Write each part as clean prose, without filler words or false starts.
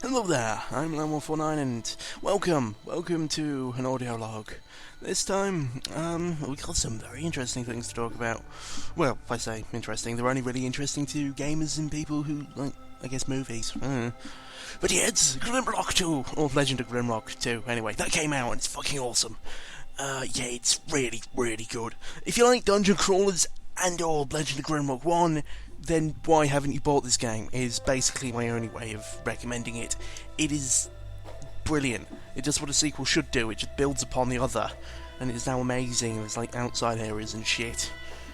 Hello there, I'm Lam149 and welcome to an audio log. This time, we got some very interesting things to talk about. Well, if I say interesting, they're only really interesting to gamers and people who like, I guess, movies. But yeah, it's Grimrock 2, or Legend of Grimrock 2, anyway, that came out and it's fucking awesome. Yeah, it's really, really good. If you like dungeon crawlers and or Legend of Grimrock 1, then why haven't you bought this game, is basically my only way of recommending it. It is brilliant. It does what a sequel should do, it just builds upon the other, and it is now amazing. There's like outside areas and shit,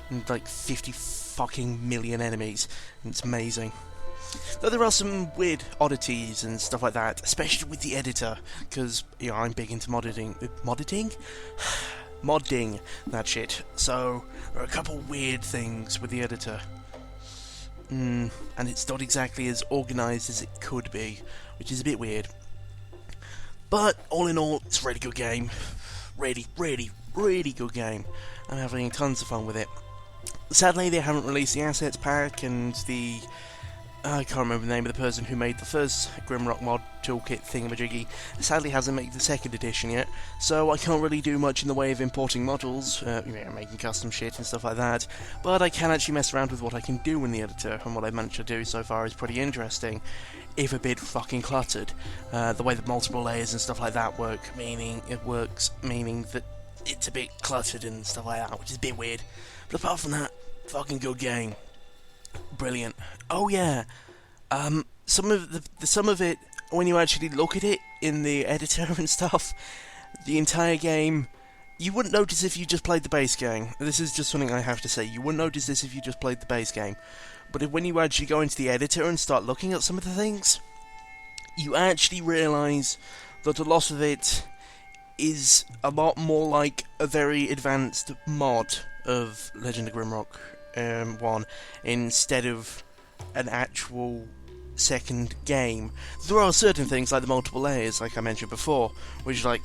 and like 50 fucking million enemies, and it's amazing. Though there are some weird oddities and stuff like that, especially with the editor, because, you know, I'm big into modding that shit, so there are a couple weird things with the editor. And it's not exactly as organised as it could be, which is a bit weird. But all in all, it's a really good game. Really, really, really good game. I'm having tons of fun with it. Sadly, they haven't released the assets pack and the... I can't remember the name of the person who made the first Grimrock mod toolkit thingamajiggy. Sadly hasn't made the second edition yet, so I can't really do much in the way of importing models, making custom shit and stuff like that, but I can actually mess around with what I can do in the editor, and what I've managed to do so far is pretty interesting, if a bit fucking cluttered. The way that multiple layers and stuff like that work, meaning that it's a bit cluttered and stuff like that, which is a bit weird. But apart from that, fucking good game. Brilliant. Oh yeah, some of it, when you actually look at it in the editor and stuff, the entire game, you wouldn't notice if you just played the base game. This is just something I have to say. You wouldn't notice this if you just played the base game. But when you actually go into the editor and start looking at some of the things, you actually realise that a lot of it is a lot more like a very advanced mod of Legend of Grimrock 1 instead of an actual second game. There are certain things like the multiple layers, like I mentioned before, which is like,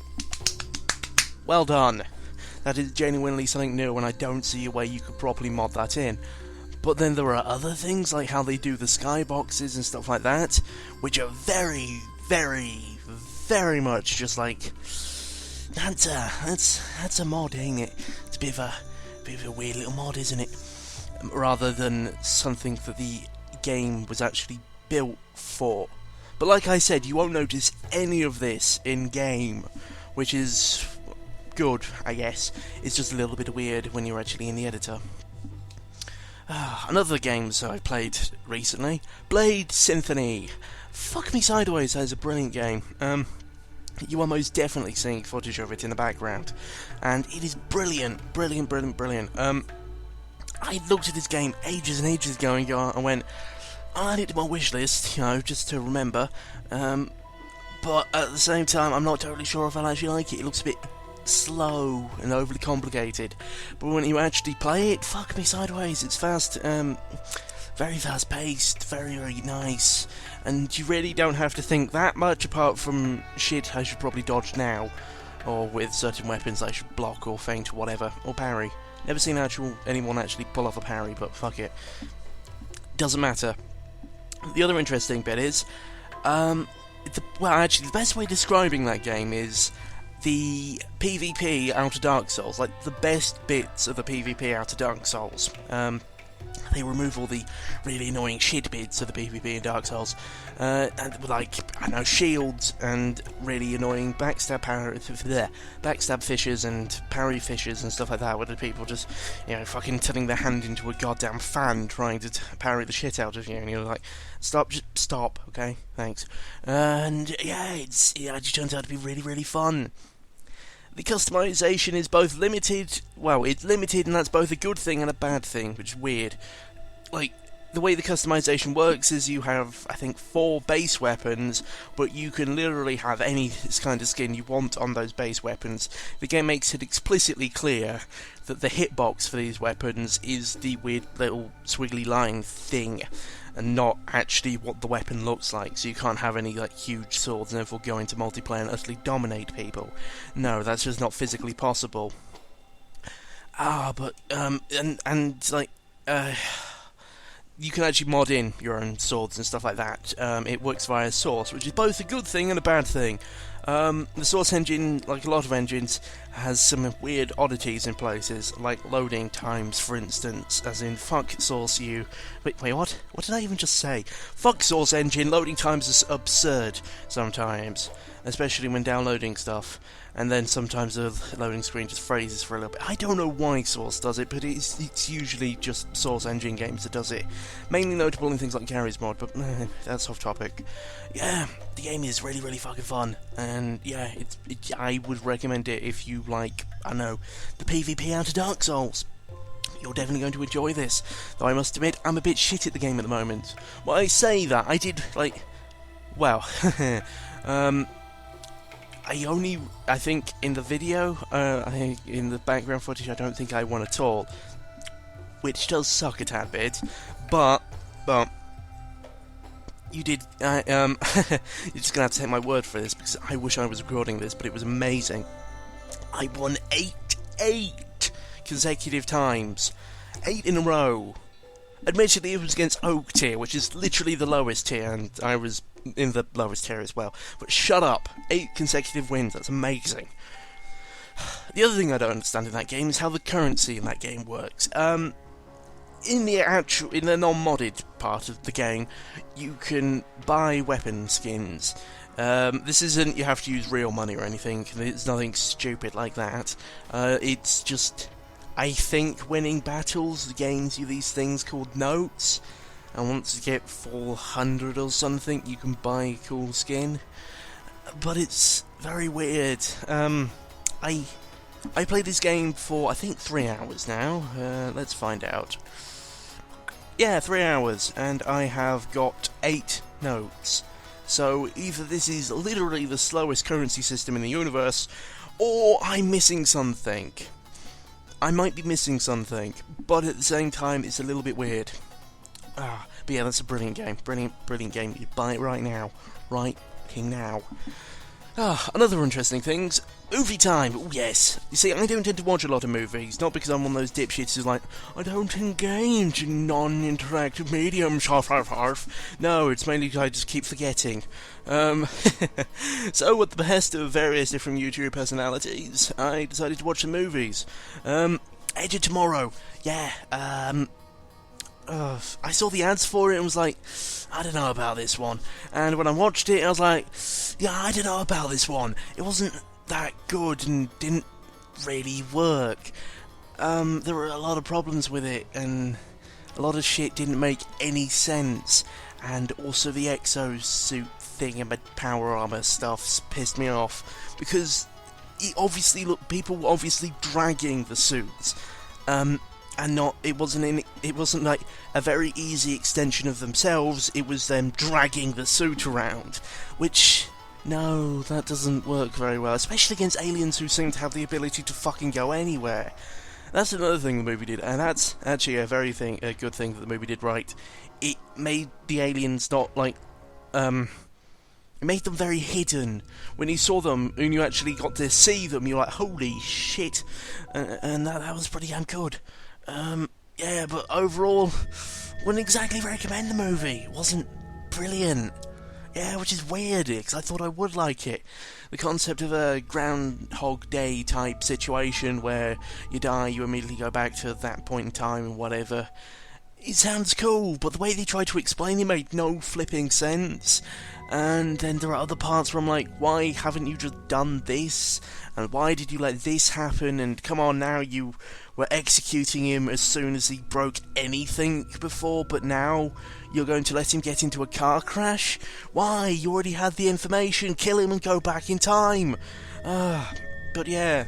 well done. That is genuinely something new, and I don't see a way you could properly mod that in. But then there are other things, like how they do the skyboxes and stuff like that, which are very, very, very much just like, that's a mod, ain't it? It's a bit of a weird little mod, isn't it? Rather than something that the game was actually built for. But like I said, you won't notice any of this in-game, which is good, I guess. It's just a little bit weird when you're actually in the editor. Another games I played recently, Blade Symphony. Fuck Me Sideways, that is a brilliant game. You are most definitely seeing footage of it in the background, and it is brilliant, brilliant, brilliant, brilliant. I looked at this game ages and ages ago and went, I'll add it to my wish list, just to remember. But at the same time, I'm not totally sure if I'll actually like it. It looks a bit slow and overly complicated. But when you actually play it, fuck me sideways. It's fast, very fast paced, very, very nice. And you really don't have to think that much apart from shit I should probably dodge now. Or with certain weapons I should block or feint or whatever, or parry. Never seen anyone actually pull off a parry, but fuck it. Doesn't matter. The other interesting bit is, the best way of describing that game is the PvP out of Dark Souls, like the best bits of the PvP out of Dark Souls. They remove all the really annoying shit bits of the PvP in Dark Souls, and like, I know, shields and really annoying backstab fishes and parry fishes and stuff like that, where the people just, fucking turning their hand into a goddamn fan trying to parry the shit out of you, and you're like, stop, okay, thanks. And yeah, it actually turns out to be really, really fun. The customization is both limited, it's limited, and that's both a good thing and a bad thing, which is weird. Like, the way the customization works is you have, I think, 4 base weapons, but you can literally have any kind of skin you want on those base weapons. The game makes it explicitly clear that the hitbox for these weapons is the weird little swiggly line thing, and not actually what the weapon looks like, so you can't have any like huge swords and therefore go into multiplayer and utterly dominate people. No, that's just not physically possible. you can actually mod in your own swords and stuff like that. It works via Source, which is both a good thing and a bad thing. The Source engine, like a lot of engines, has some weird oddities in places, like loading times, for instance, as in, fuck Source you... Wait, what? What did I even just say? Fuck Source engine, loading times is absurd sometimes, especially when downloading stuff. And then sometimes the loading screen just freezes for a little bit. I don't know why Source does it, but it's usually just Source engine games that does it. Mainly notable in things like Garry's Mod, but that's off topic. Yeah, the game is really, really fucking fun. And yeah, I would recommend it if you like, I don't know, the PvP out of Dark Souls. You're definitely going to enjoy this. Though I must admit, I'm a bit shit at the game at the moment. Well, I say that, I did, like... Well, I think in the video, in the background footage, I don't think I won at all, which does suck a tad bit, but, you did, you're just gonna have to take my word for this, because I wish I was recording this, but it was amazing. I won 8 consecutive times, 8 in a row. Admittedly, it was against Oak tier, which is literally the lowest tier, and I was in the lowest tier as well. But shut up! 8 consecutive wins, that's amazing. The other thing I don't understand in that game is how the currency in that game works. In the non-modded part of the game, you can buy weapon skins. This isn't you have to use real money or anything, there's nothing stupid like that. It's just... I think winning battles gains you these things called notes, and once you get 400 or something, you can buy a cool skin. But it's very weird. I played this game for, I think, 3 hours now. Let's find out. Yeah, 3 hours, and I have got 8 notes. So either this is literally the slowest currency system in the universe, or I'm missing something. I might be missing something, but at the same time, it's a little bit weird. But yeah, that's a brilliant game. Brilliant game. You buy it right now. Right now. Another interesting things. Movie time. Oh, yes. You see, I don't tend to watch a lot of movies, not because I'm one of those dipshits who's like, I don't engage in non-interactive mediums, No, it's mainly because I just keep forgetting. So, at the behest of various different YouTube personalities, I decided to watch some movies. Edge of Tomorrow. Yeah, I saw the ads for it and was like, I don't know about this one. And when I watched it, I was like, yeah, I don't know about this one. It wasn't that good and didn't really work. There were a lot of problems with it, and a lot of shit didn't make any sense. And also the exosuit thing and my power armor stuff pissed me off, because people were obviously dragging the suits. And it wasn't like a very easy extension of themselves, it was them dragging the suit around, which, no, that doesn't work very well, especially against aliens who seem to have the ability to fucking go anywhere. That's another thing the movie did, and that's actually a good thing that the movie did right. It made the aliens not like, it made them very hidden. When you saw them, and you actually got to see them, you're like, holy shit, and that was pretty damn good. Yeah, but overall, wouldn't exactly recommend the movie. It wasn't brilliant. Yeah, which is weird, because I thought I would like it. The concept of a Groundhog Day type situation where you die, you immediately go back to that point in time and whatever. It sounds cool, but the way they tried to explain it made no flipping sense. And then there are other parts where I'm like, why haven't you just done this? And why did you let this happen? And come on, now you were executing him as soon as he broke anything before, but now you're going to let him get into a car crash? Why? You already had the information. Kill him and go back in time. But yeah,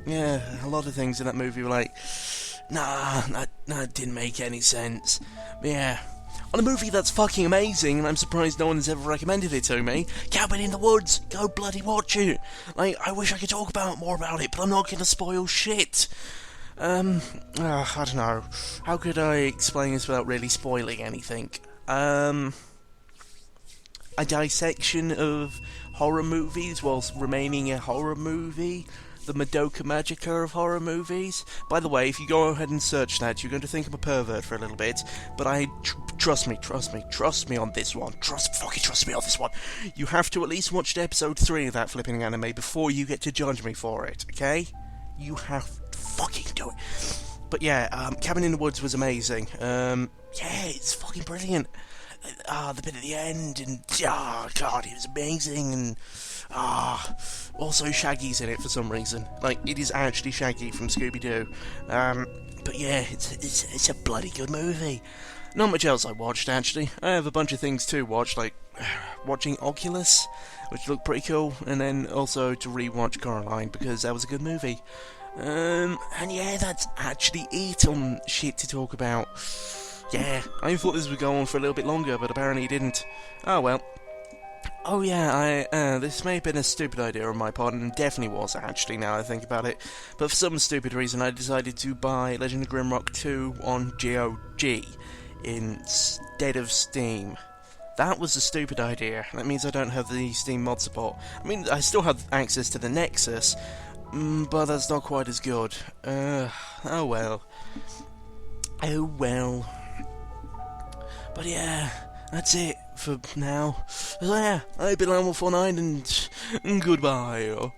a lot of things in that movie were like, nah, that didn't make any sense. But yeah. On a movie that's fucking amazing, and I'm surprised no one has ever recommended it to me, Cabin in the Woods, go bloody watch it! Like, I wish I could talk more about it, but I'm not gonna spoil shit! I don't know. How could I explain this without really spoiling anything? A dissection of horror movies whilst remaining a horror movie? The Madoka Magica of horror movies. By the way, if you go ahead and search that, you're going to think I'm a pervert for a little bit, but I trust me on this one. Fucking trust me on this one. You have to at least watch episode 3 of that flipping anime before you get to judge me for it, okay? You have to fucking do it. But yeah, Cabin in the Woods was amazing. Yeah, it's fucking brilliant. The bit at the end, and god, it was amazing, and also Shaggy's in it for some reason. Like, it is actually Shaggy from Scooby-Doo. But yeah, it's a bloody good movie. Not much else I watched, actually. I have a bunch of things to watch, like watching Oculus, which looked pretty cool, and then also to rewatch Coraline, because that was a good movie. And yeah, that's actually it on shit to talk about. Yeah, I thought this would go on for a little bit longer, but apparently it didn't. Oh well. Oh yeah, this may have been a stupid idea on my part, and definitely was actually, now I think about it. But for some stupid reason, I decided to buy Legend of Grimrock 2 on GOG instead of Steam. That was a stupid idea. That means I don't have the Steam mod support. I mean, I still have access to the Nexus, but that's not quite as good. Oh well. Oh well. But yeah, that's it for now. So yeah, I've been Lamel49 and goodbye.